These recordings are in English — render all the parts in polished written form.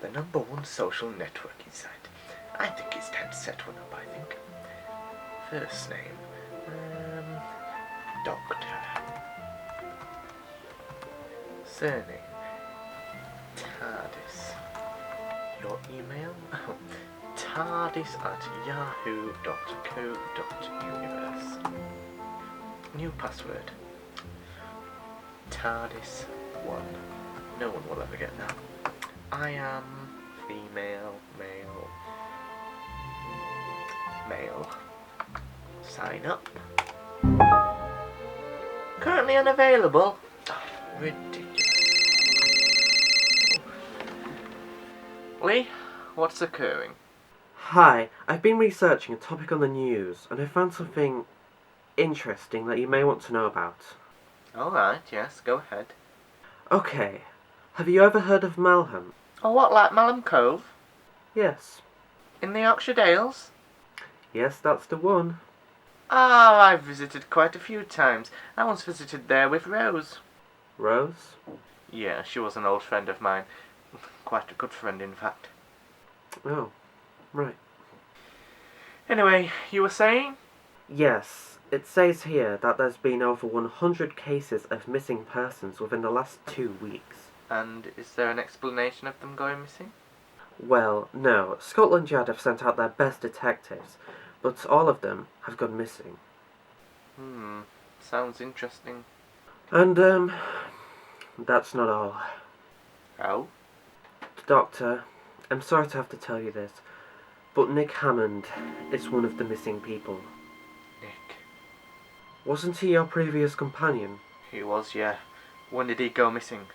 The #1 social networking site. I think it's time to set one up, I think. First name, Doctor. Surname, TARDIS. Your email? tardis@yahoo.co.universe. New password, TARDIS1. No one will ever get that. I am female, male. Sign up. Currently unavailable. Oh, ridiculous. Lee, what's occurring? Hi, I've been researching a topic on the news, and I found something interesting that you may want to know about. Alright, yes, go ahead. Okay, have you ever heard of Malham? Oh, what, like Malham Cove? Yes. In the Yorkshire Dales? Yes, that's the one. Ah, I've visited quite a few times. I once visited there with Rose. Rose? Yeah, she was an old friend of mine. Quite a good friend, in fact. Oh, right. Anyway, you were saying? Yes, it says here that there's been over 100 cases of missing persons within the last 2 weeks. And is there an explanation of them going missing? Well, no. Scotland Yard have sent out their best detectives, but all of them have gone missing. Sounds interesting. And, that's not all. Oh? Doctor, I'm sorry to have to tell you this, but Nick Hammond is one of the missing people. Nick. Wasn't he your previous companion? He was, yeah. When did he go missing?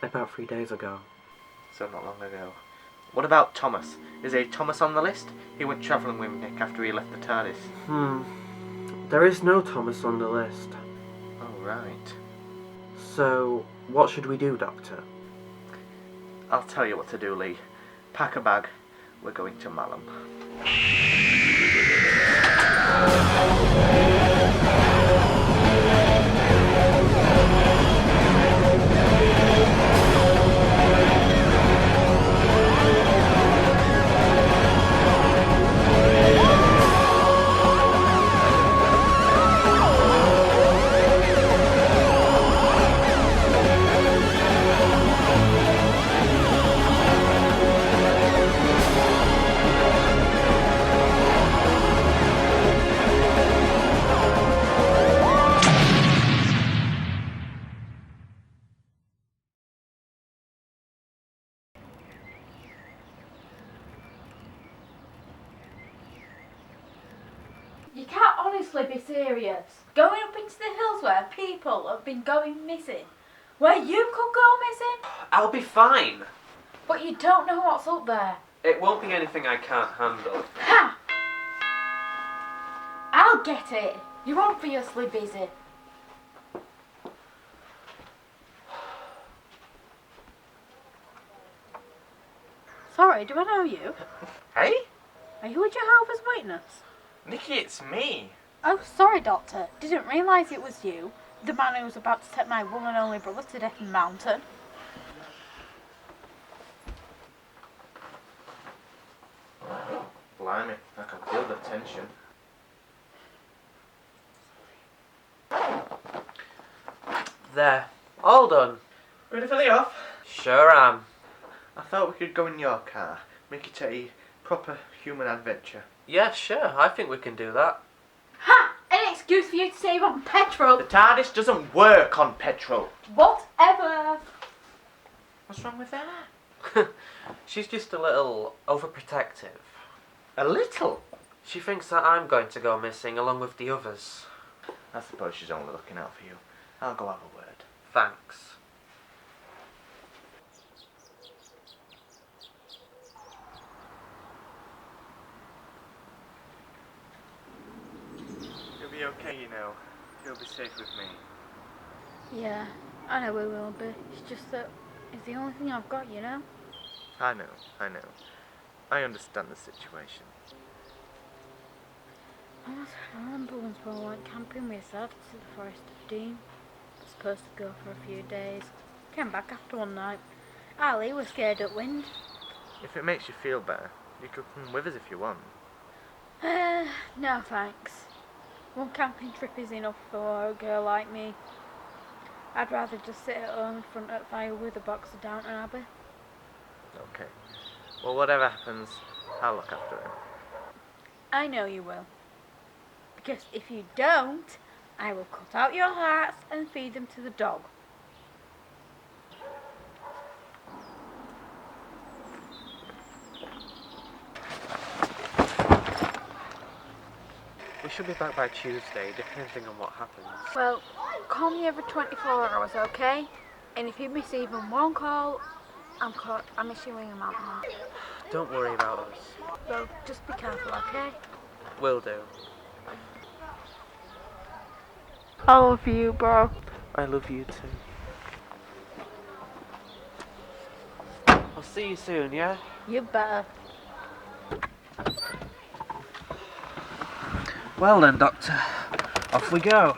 About 3 days ago. So not long ago. What about Thomas? Is a Thomas on the list? He went travelling with Nick after he left the TARDIS. There is no Thomas on the list. Oh, right. So, what should we do, Doctor? I'll tell you what to do, Lee. Pack a bag. We're going to Malham. You can't honestly be serious. Going up into the hills where people have been going missing, where you could go missing, I'll be fine. but you don't know what's up there. It won't be anything I can't handle. Ha! I'll get it. You're obviously busy. Sorry, do I know you? Hey? Are you a Jehovah's Witness? Nicky, it's me. Oh, sorry, Doctor. Didn't realise it was you. The man who was about to take my one and only brother to death in the mountain. Blimey, I can feel the tension. There. All done. Ready for the off? Sure am. I thought we could go in your car. Make it a proper human adventure. Yeah, sure. I think we can do that. Ha! An excuse for you to save on petrol. The TARDIS doesn't work on petrol. Whatever. What's wrong with that? She's just a little overprotective. A little? She thinks that I'm going to go missing along with the others. I suppose she's only looking out for you. I'll go have a word. Thanks. You'll be okay, you know. You'll be safe with me. Yeah, I know we will be. It's just that it's the only thing I've got, you know? I know. I understand the situation. I remember once when I went camping with Dad to the Forest of Dean. I was supposed to go for a few days. Came back after one night. Ali was scared at wind. If it makes you feel better, you could come with us if you want. No thanks. One camping trip is enough for a girl like me. I'd rather just sit at home in front of the fire with a box of Downton Abbey. Okay. Well, whatever happens, I'll look after him. I know you will. Because if you don't, I will cut out your hearts and feed them to the dog. We should be back by Tuesday, depending on what happens. Well, call me every 24 hours, okay? And if you miss even one call, I'm issuing a Malham. Don't worry about us. Well, just be careful, okay? Will do. I love you, bro. I love you too. I'll see you soon, yeah? You better. Well then, Doctor. Off we go.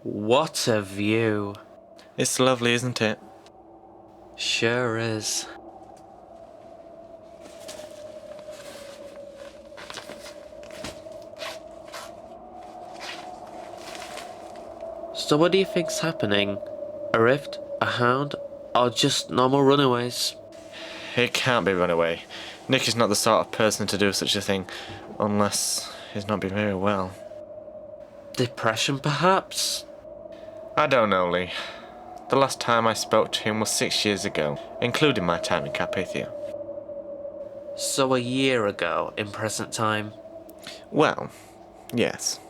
What a view. It's lovely, isn't it? Sure is. So what do you think's happening? A rift? A hound? Or just normal runaways? It can't be run away. Nick is not the sort of person to do such a thing, unless he's not been very well. Depression, perhaps? I don't know, Lee. The last time I spoke to him was 6 years ago, including my time in Carpathia. So a year ago, in present time? Well, yes.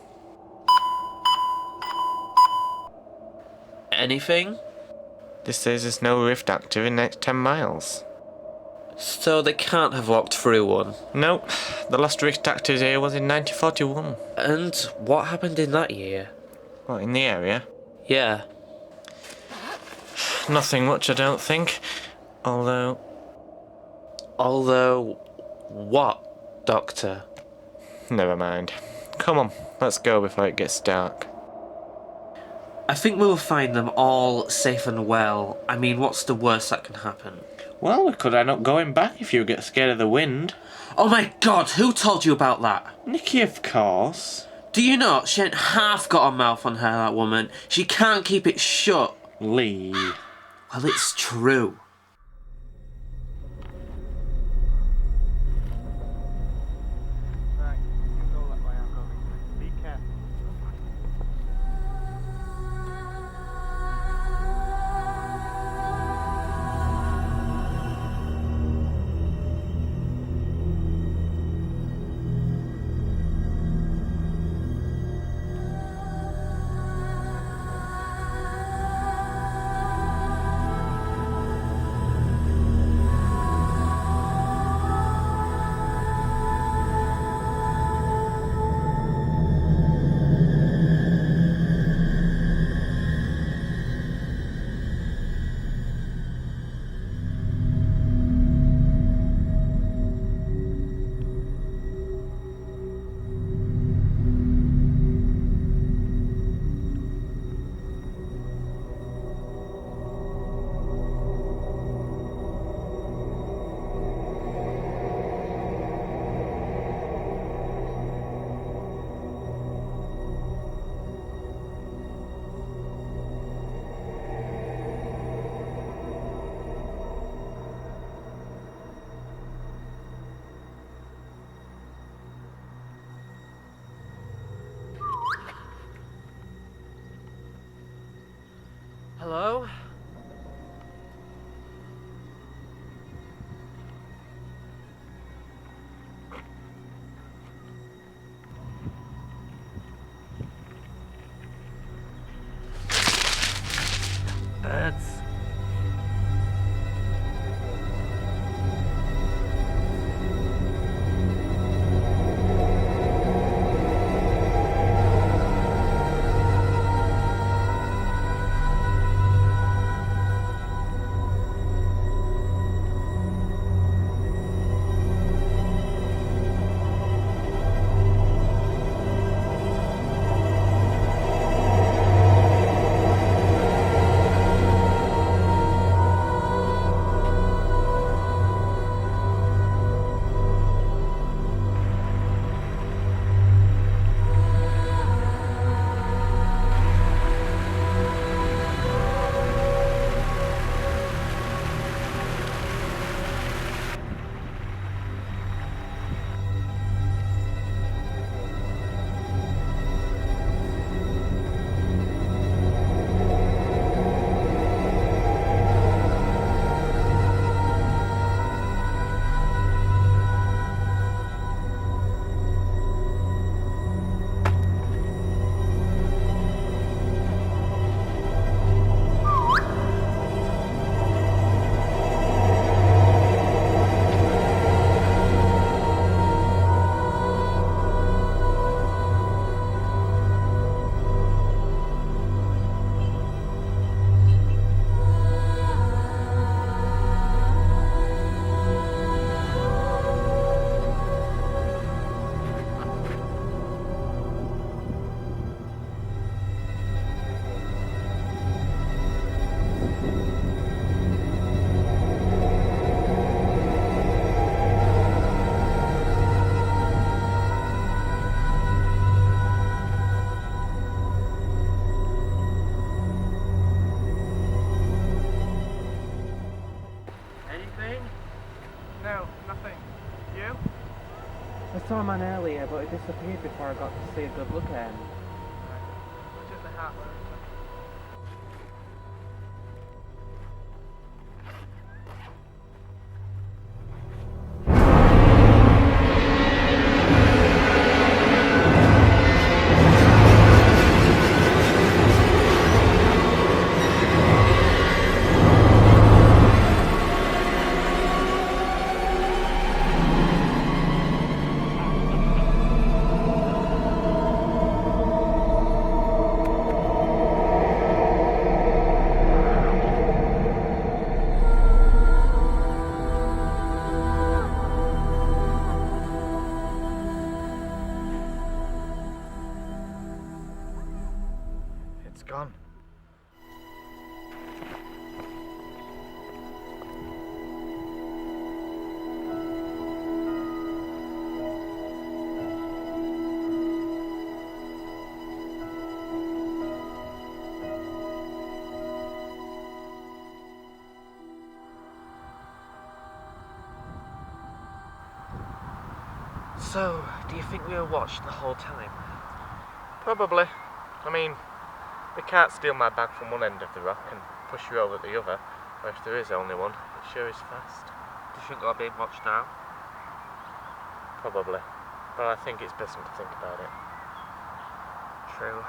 Anything? This says there's no rift active in the next 10 miles. So they can't have walked through one. Nope, the last rift active here was in 1941. And what happened in that year? What, in the area? Yeah. Nothing much, I don't think. Although What, Doctor? never mind. Come on, let's go before it gets dark. I think we'll find them all safe and well. I mean, what's the worst that can happen? Well, we could end up going back if you get scared of the wind. Oh my god, who told you about that? Nicky, of course. Do you not? She ain't half got a mouth on her, that woman. She can't keep it shut. Lee. Well, it's true. Right, you go that way, I'm going. Be careful. You? I saw a man earlier, but he disappeared before I got to see a good look at him. I took the hat. It's gone. So, do you think we were watched the whole time? Probably. I mean, they can't steal my bag from one end of the rock and push you over the other, or if there is only one, it sure is fast. Do you think we're being watched now? Probably. But I think it's best not to think about it. True.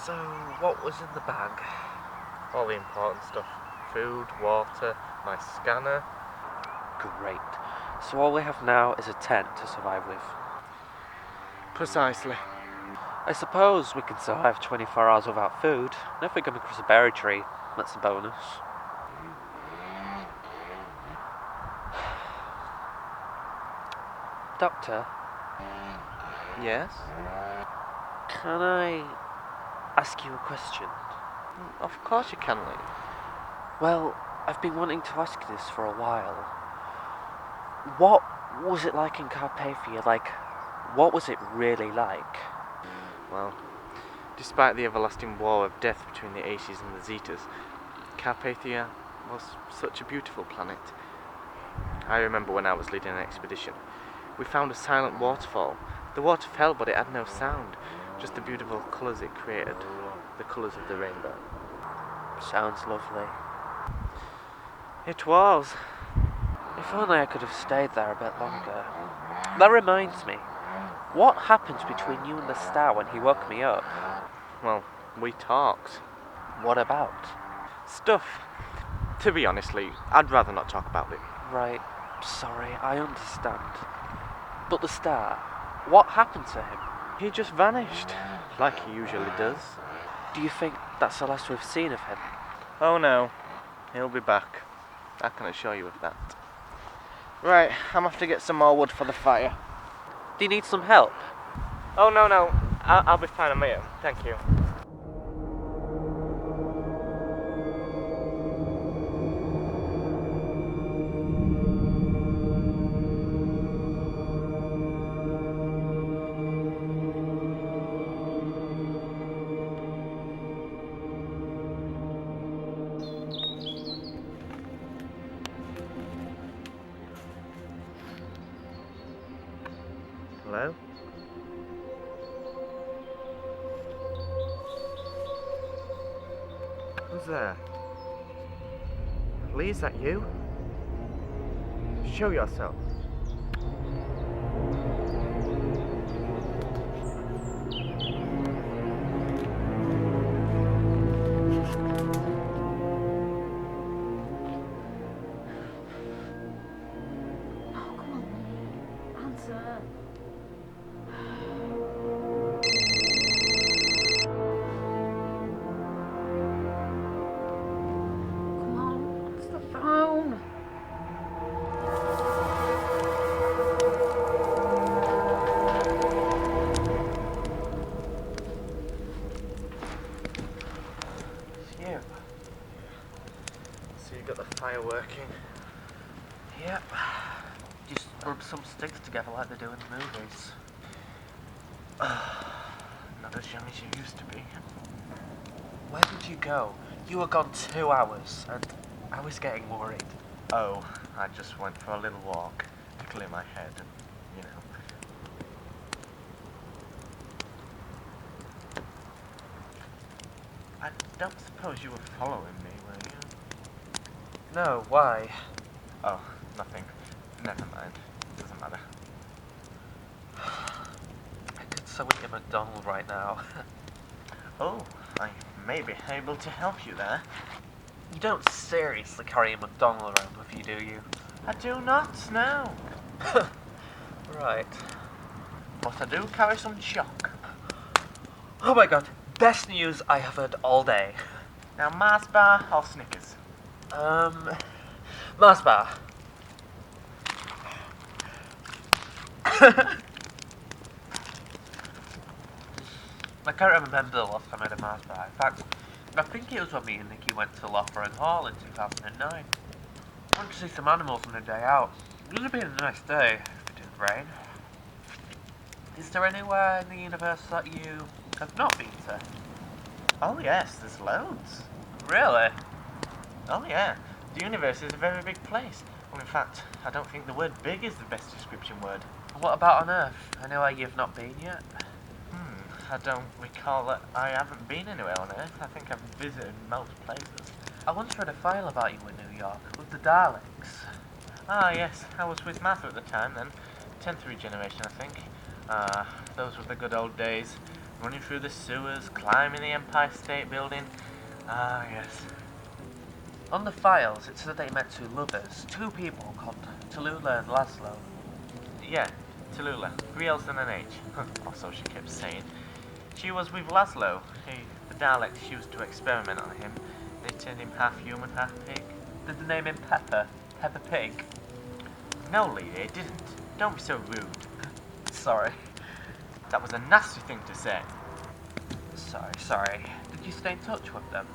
So, what was in the bag? All the important stuff. Food, water, my scanner. Great. So all we have now is a tent to survive with. Precisely. I suppose we can survive 24 hours without food, and if we come across a berry tree, that's a bonus. Doctor, Yes? can I ask you a question? Of course you can, Lee. Well, I've been wanting to ask this for a while. What was it like in Carpathia? Like, what was it really like? Well, despite the everlasting war of death between the Aces and the Zetas, Carpathia was such a beautiful planet. I remember when I was leading an expedition, we found a silent waterfall. The water fell, but it had no sound, just the beautiful colours it created, the colours of the rainbow. Sounds lovely. It was. If only I could have stayed there a bit longer. That reminds me, what happened between you and the star when he woke me up? Well, we talked. What about? Stuff. To be honest, Lee, I'd rather not talk about it. Right, sorry, I understand. But the star, what happened to him? He just vanished, like he usually does. Do you think that's the last we've seen of him? Oh no, he'll be back. I can assure you of that. Right, I'm off to get some more wood for the fire. Do you need some help? Oh no, I'll be fine on my own, thank you. Hello? Who's there? Lee, is that you? Show yourself. Oh, come on. Answer. Come on, it's the phone. It's you. So you got the fire working? Yep. Just rub some sticks together like they do in the movies. Not as young as you used to be. Where did you go? You were gone 2 hours, and I was getting worried. Oh, I just went for a little walk to clear my head and, you know. I don't suppose you were following me, were you? No, why? Oh, nothing. Never mind. Doesn't matter. I could so eat a McDonald's right now. Oh, I may be able to help you there. You don't seriously carry a McDonald's around with you, do you? I do not, no. Right. But I do carry some chalk. Oh my god, best news I have heard all day. Now, Mars bar or Snickers? Mars bar. I can't remember the last time I had a Mars bar. In fact, I think it was when me and Nicky went to Loughran Hall in 2009. I went to see some animals on a day out. It would have been a nice day if it didn't rain. Is there anywhere in the universe that you have not been to? Oh yes, there's loads. Really? Oh yeah, the universe is a very big place. Well, in fact, I don't think the word big is the best description word. What about on Earth? Anywhere you've not been yet? I don't recall that I haven't been anywhere on Earth. I think I've visited most places. I once read a file about you in New York with the Daleks. Ah yes, I was with Martha at the time then. 10th regeneration, I think. Those were the good old days. Running through the sewers, climbing the Empire State Building. Ah yes. On the files, it said they met two lovers, two people called Tallulah and Laszlo. Yeah, Tallulah. 3 L's and an H. Or so she kept saying. She was with Laszlo. The Daleks used to experiment on him. They turned him half human, half pig. Did they name him Pepper? Pepper Pig? No, Lee, they didn't. Don't be so rude. Sorry. That was a nasty thing to say. Sorry. Did you stay in touch with them?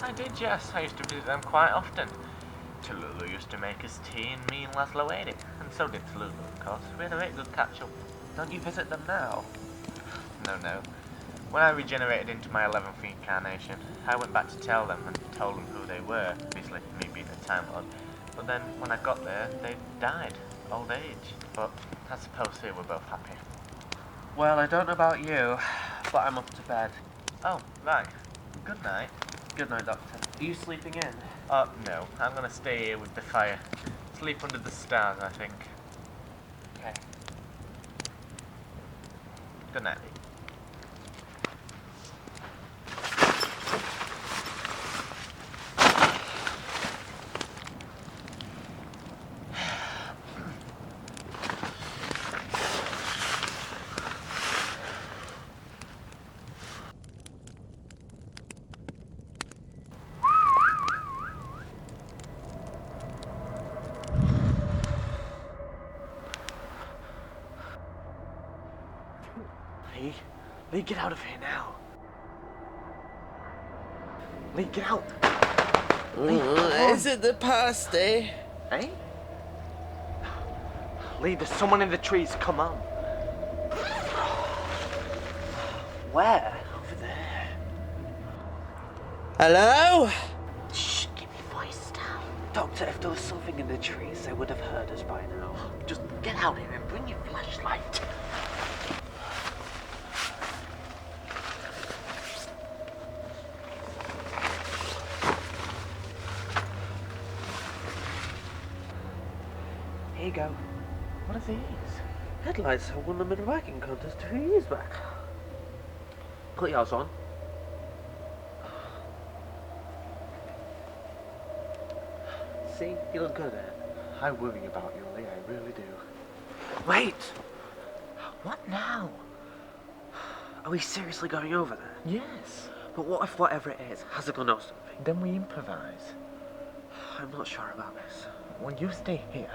I did, yes. I used to visit them quite often. Tallulah used to make us tea and me and Laszlo ate it. And so did Tallulah, of course. We had a very good catch-up. Don't you visit them now? No. When I regenerated into my 11th incarnation, I went back to tell them and told them who they were, obviously me being a Time Lord. But then, when I got there, they died. Old age. But I suppose they were both happy. Well, I don't know about you, but I'm up to bed. Oh, right. Good night. Good night, Doctor. Are you sleeping in? No. I'm gonna stay here with the fire. Sleep under the stars, I think. Okay. Good night. Lee, get out of here now. Lee, get out. Is it the past, eh? Eh? Lee, there's someone in the trees. Come on. Where? Over there. Hello? Shh, keep your voice down. Doctor, if there was something in the trees, they would have heard us by now. Just get out here and bring your flashlight. Here you go. What are these? Headlights I won them in a whacking contest 2 years back. Put yours on. See, you look good, eh? I worry about you, Lee, I really do. Wait! What now? Are we seriously going over there? Yes. But what if whatever it is has a gun or something? Then we improvise. I'm not sure about this. Well, you stay here.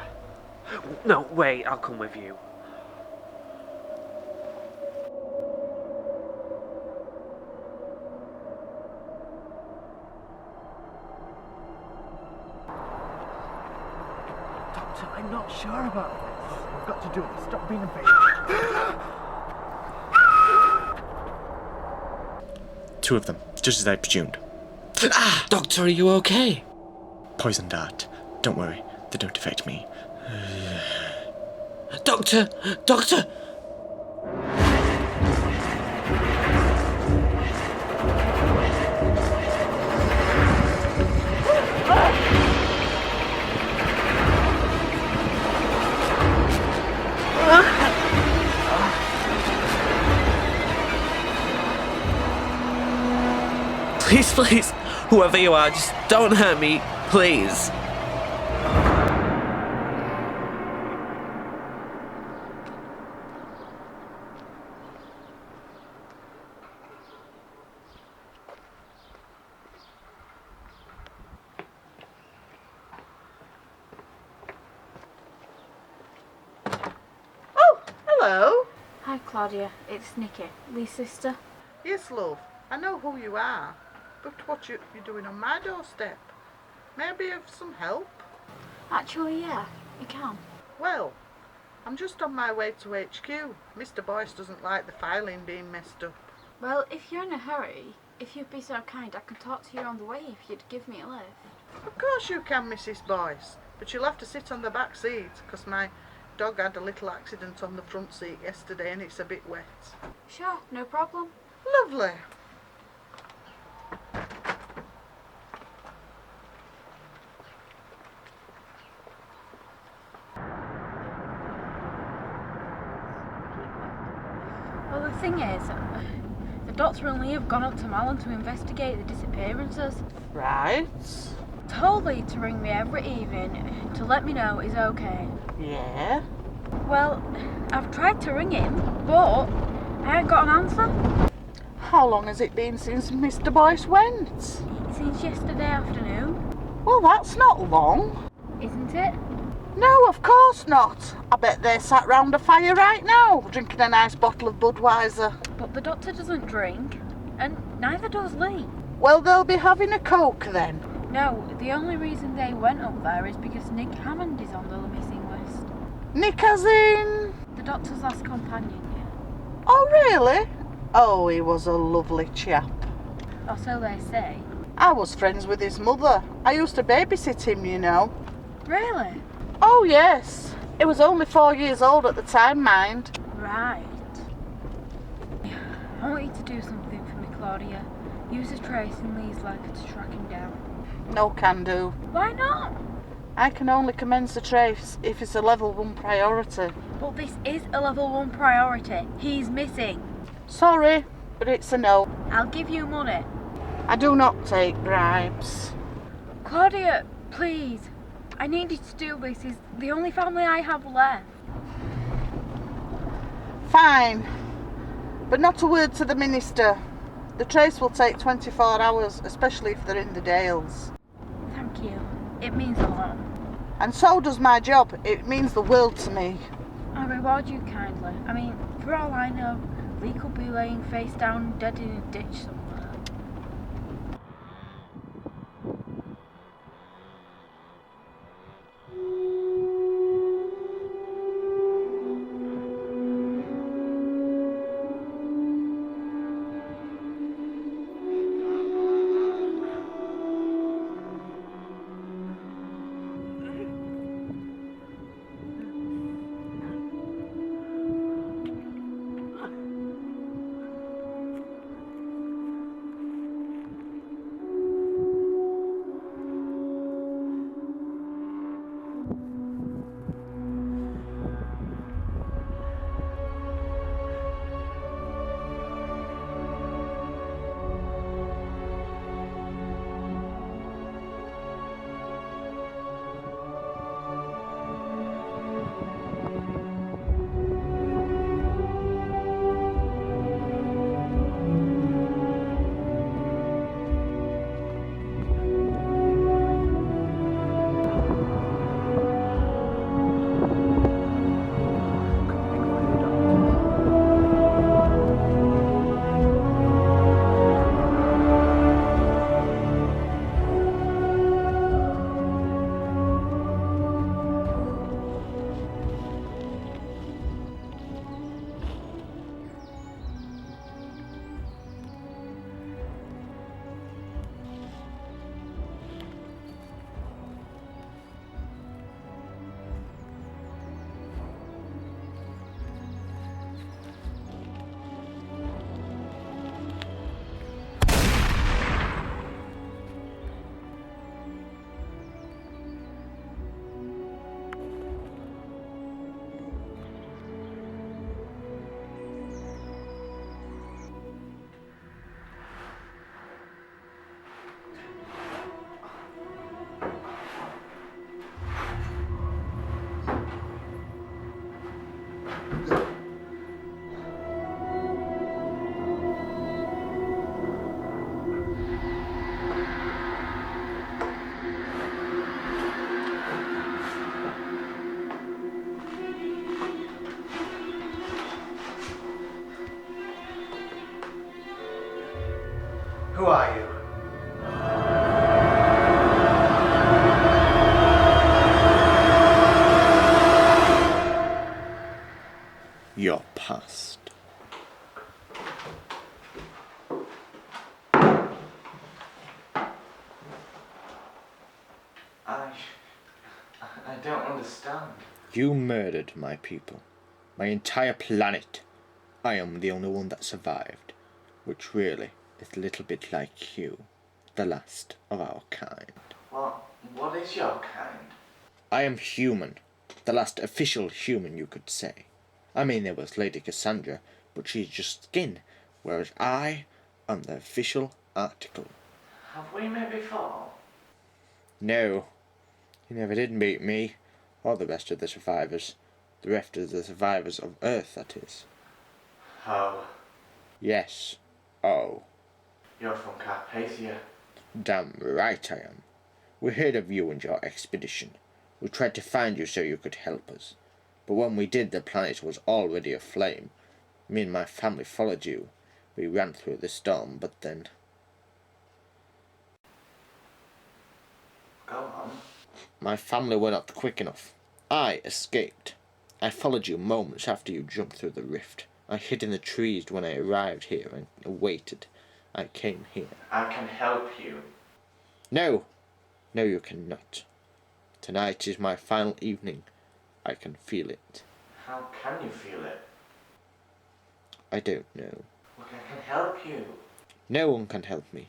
No, wait, I'll come with you. Doctor, I'm not sure about this. We've got to do it. Stop being a baby. 2 of them, just as I presumed. Doctor, are you okay? Poison dart. Don't worry, They don't affect me. Doctor! Doctor! Please, please, whoever you are, just don't hurt me, please. Oh, hello. Hi Claudia, it's Nicky, Lee's sister. Yes, love. I know who you are. But what you're doing on my doorstep? May I be of some help? Actually, yeah, you can. Well, I'm just on my way to HQ. Mr. Boyce doesn't like the filing being messed up. Well, if you're in a hurry, if you'd be so kind, I could talk to you on the way if you'd give me a lift. Of course you can, Mrs. Boyce. But you'll have to sit on the back seat, because my dog had a little accident on the front seat yesterday and it's a bit wet. Sure, no problem. Lovely. Well, the thing is, the doctor and Lee have gone up to Malham to investigate the disappearances. Right. Told Lee to ring me every evening to let me know he's okay. Yeah. Well, I've tried to ring him, but I ain't got an answer. How long has it been since Mr. Boyce went? Since yesterday afternoon, Well, that's not long. isn't it? No, of course not. I bet they're sat round a fire right now, drinking a nice bottle of Budweiser. But the doctor doesn't drink, and neither does Lee. Well, they'll be having a Coke then. No, the only reason they went up there is because Nick Hammond is on the missing list. Nick as in... The doctor's last companion, yeah. Oh, really? Oh, he was a lovely chap. Or so they say. I was friends with his mother. I used to babysit him, you know. Really? Oh, yes. He was only 4 years old at the time, mind. Right. I want you to do something for me, Claudia. Use a trace in Lee's life to track him down. No can do. Why not? I can only commence a trace if it's a level 1 priority. But this is a level 1 priority. He's missing. Sorry, but it's a no. I'll give you money. I do not take bribes. Claudia, please. I need you to do this. He's the only family I have left. Fine, but not a word to the minister. The trace will take 24 hours, especially if they're in the Dales. Thank you. It means a lot. And so does my job. It means the world to me. I reward you kindly. I mean, for all I know, Lee could be laying face down dead in a ditch somewhere. Who are you? Your past. I don't understand. You murdered my people. My entire planet. I am the only one that survived. Which really is a little bit like you. The last of our kind. What is your kind? I am human. The last official human, you could say. I mean, there was Lady Cassandra, but she's just skin, whereas I am the official article. Have we met before? No, you never did meet me, or the rest of the survivors. The rest of the survivors of Earth, that is. Oh. Yes. Oh. You're from Carpathia. Damn right I am. We heard of you and your expedition. We tried to find you so you could help us. But when we did, the planet was already aflame. Me and my family followed you. We ran through the storm, but then... Go on. My family were not quick enough. I escaped. I followed you moments after you jumped through the rift. I hid in the trees when I arrived here and waited. I came here. I can help you. No! No, you cannot. Tonight is my final evening. I can feel it. How can you feel it? I don't know. Look, I can help you. No one can help me.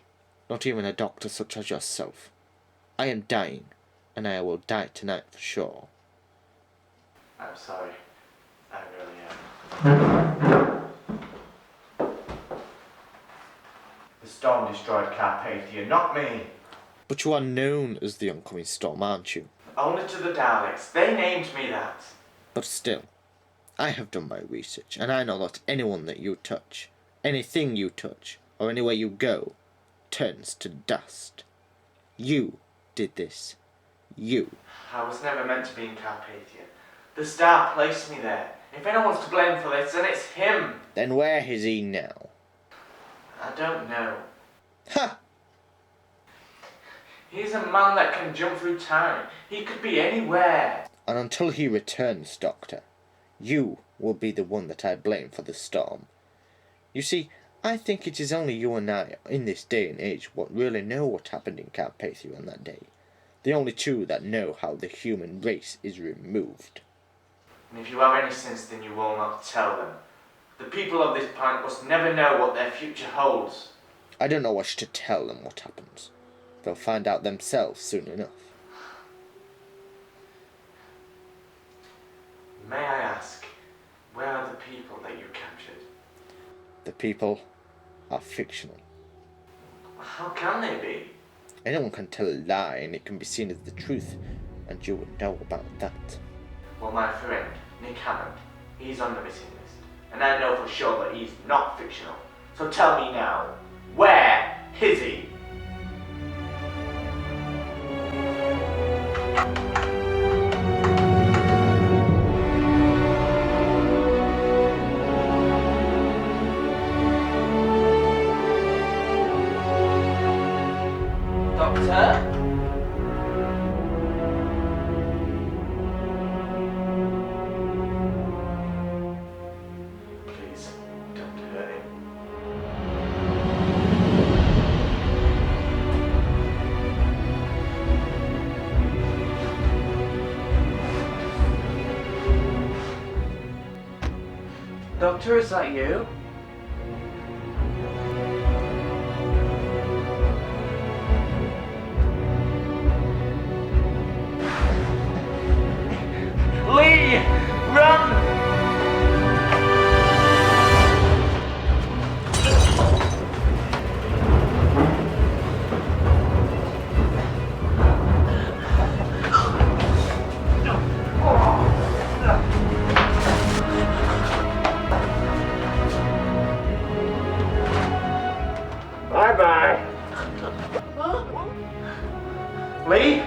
Not even a doctor such as yourself. I am dying, and I will die tonight for sure. I'm sorry. I really am. The storm destroyed Carpathia, not me. But you are known as the oncoming storm, aren't you? Only to the Daleks. They named me that. But still, I have done my research, and I know that anyone that you touch, anything you touch, or anywhere you go, turns to dust. You did this. You. I was never meant to be in Carpathia. The star placed me there. If anyone's to blame for this, then it's him. Then where is he now? I don't know. Ha! He's a man that can jump through time. He could be anywhere. And until he returns, Doctor, you will be the one that I blame for the storm. You see, I think it is only you and I, in this day and age, what really know what happened in Carpathia on that day. The only two that know how the human race is removed. And if you have any sense, then you will not tell them. The people of this planet must never know what their future holds. I don't know what to tell them what happens. They'll find out themselves soon enough. May I ask, where are the people that you captured? The people are fictional. How can they be? Anyone can tell a lie and it can be seen as the truth, and you would know about that. Well, my friend, Nick Hammond, he's on the missing list. And I know for sure that he's not fictional. So tell me now, where is he? Doctor? Please, don't hurt him. Doctor, is that you? Lee! Run! Bye-bye. Lee?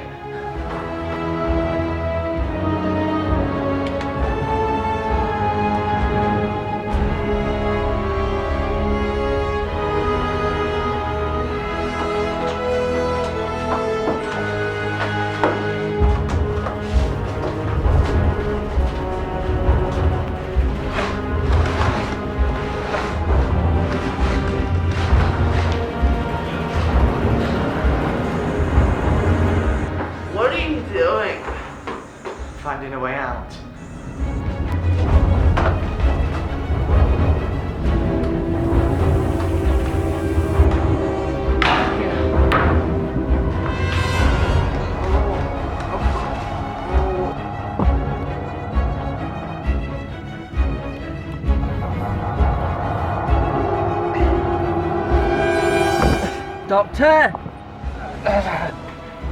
Doctor!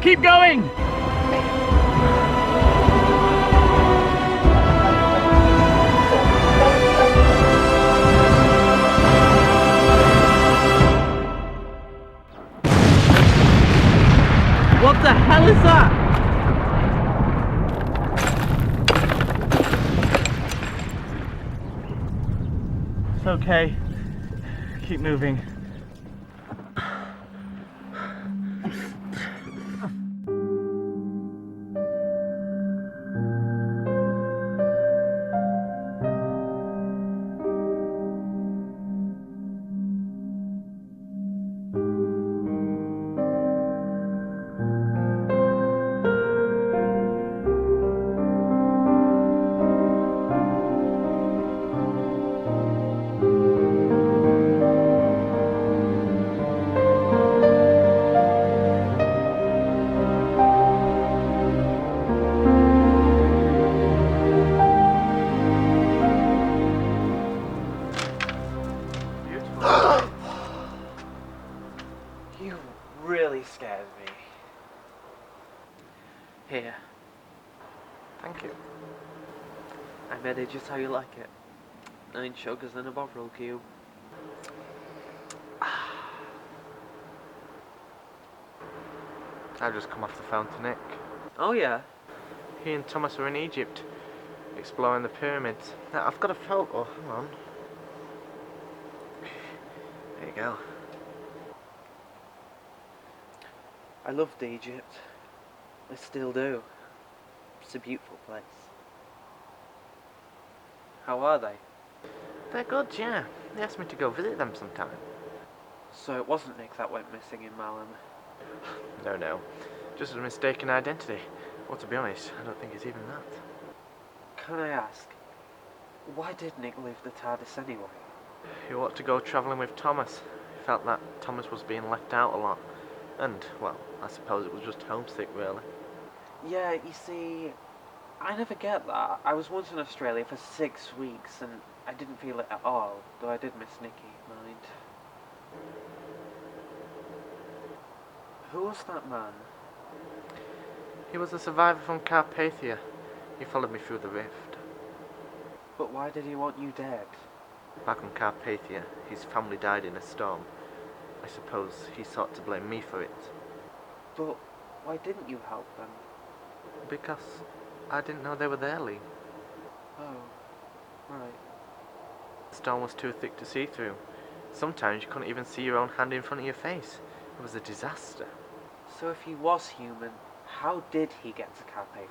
Keep going! What the hell is that? It's okay. Keep moving. You really scared me. Here, Thank you. I made it just how you like it. 9 sugars and a bovril cube. I've just come off the phone to Nick. Oh yeah? He and Thomas were in Egypt, exploring the pyramids. Now, I've got a photo. Hang on. There you go. I loved Egypt. I still do. It's a beautiful place. How are they? They're good, yeah. They asked me to go visit them sometime. So it wasn't Nick that went missing in Malham. No. Just a mistaken identity. Well, to be honest, I don't think it's even that. Can I ask, why did Nick leave the TARDIS anyway? He wanted to go travelling with Thomas. He felt that Thomas was being left out a lot. And, well, I suppose it was just homesick, really. Yeah, you see, I never get that. I was once in Australia for 6 weeks and I didn't feel it at all, though I did miss Nicky, mind. Who was that man? He was a survivor from Carpathia. He followed me through the rift. But why did he want you dead? Back on Carpathia, his family died in a storm. I suppose he sought to blame me for it. But why didn't you help them? Because I didn't know they were there, Lee. Oh, right. The storm was too thick to see through. Sometimes you couldn't even see your own hand in front of your face. It was a disaster. So if he was human, how did he get to Carpathia?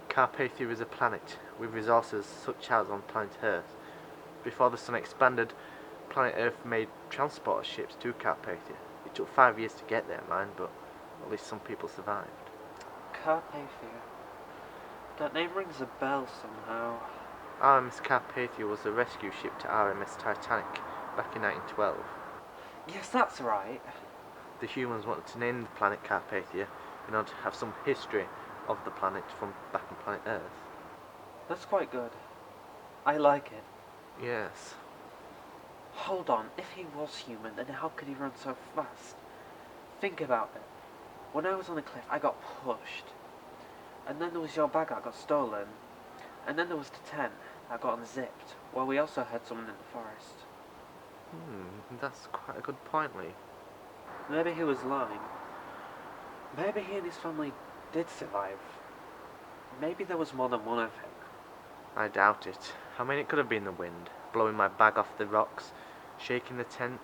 Carpathia is a planet with resources such as on planet Earth. Before the sun expanded, planet Earth made transporter ships to Carpathia. It took 5 years to get there, mind, but at least some people survived. Carpathia. That name rings a bell somehow. RMS Carpathia was a rescue ship to RMS Titanic back in 1912. Yes, that's right. The humans wanted to name the planet Carpathia in order to have some history of the planet from back on planet Earth. That's quite good. I like it. Yes. Hold on, if he was human, then how could he run so fast? Think about it. When I was on the cliff, I got pushed. And then there was your bag that got stolen. And then there was the tent that got unzipped. Well, we also had someone in the forest. That's quite a good point, Lee. Maybe he was lying. Maybe he and his family did survive. Maybe there was more than one of him. I doubt it. I mean, it could have been the wind, blowing my bag off the rocks, shaking the tent.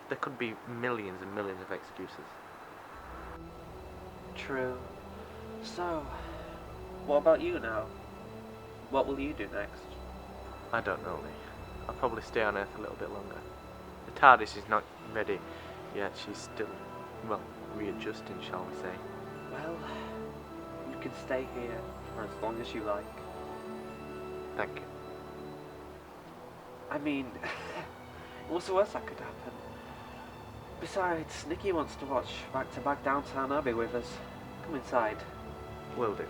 There could be millions and millions of excuses. True. So, what about you now? What will you do next? I don't know, Lee. I'll probably stay on Earth a little bit longer. The TARDIS is not ready yet. She's still, well, readjusting, shall we say. Well, you can stay here for as long as you like. Thank you. I mean, what's the worst that could happen? Besides, Nicky wants to watch back-to-back Downtown Abbey with us. Come inside. Will do.